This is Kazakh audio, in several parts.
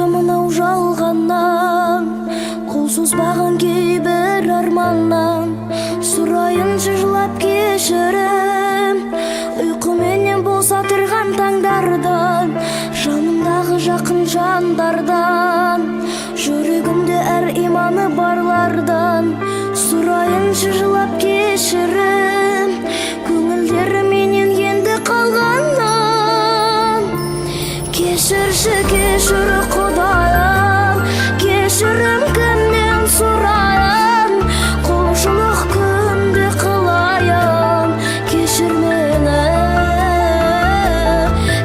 Мынау жалғаннан қол созбаған кейбір арманнан сұрайыншы жылап кешірім, ұйқыменен босатырған таңдардан, жанымдағы жақын жандардан, жүрегімде әр иманы барлардан сұрайыншы жылап кешірім, көңілдері менен енді қалғаннан. Кешірші, кешір Құдайым, кешірім кімнен сұрайын, құлшылық күнде қылайын, кешір мені.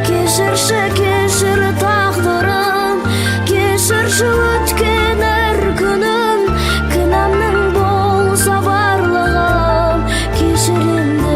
Кешірші, кешір тағдырым, кешірші өткен әр күнім, кінәмнің болса барлығым, кешір енді.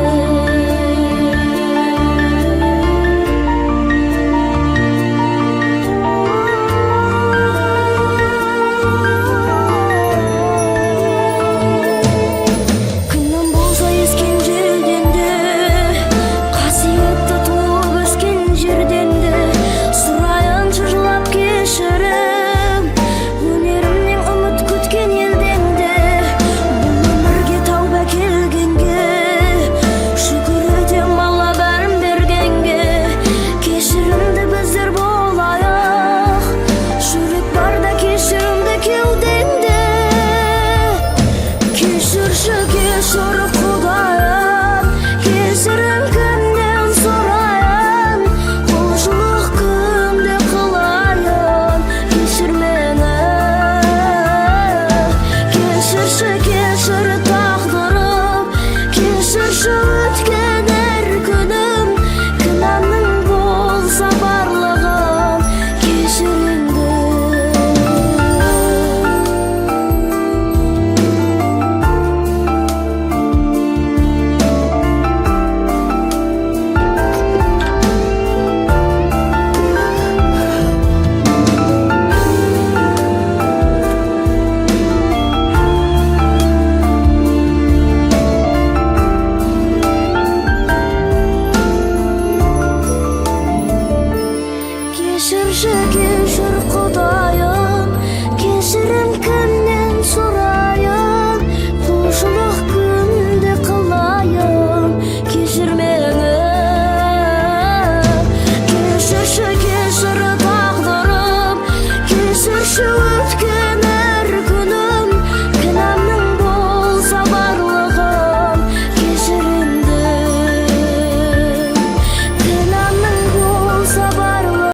Кешір Құдайым, кешірім кімнен сұрайын, құлшылық күнде қылайын, кешір мені. Кешірші, кешір тағдырым, кешірші өткен әр күнім, кінәмнің болса барлығым, кешір енді. Кешірші, кешір Құдай.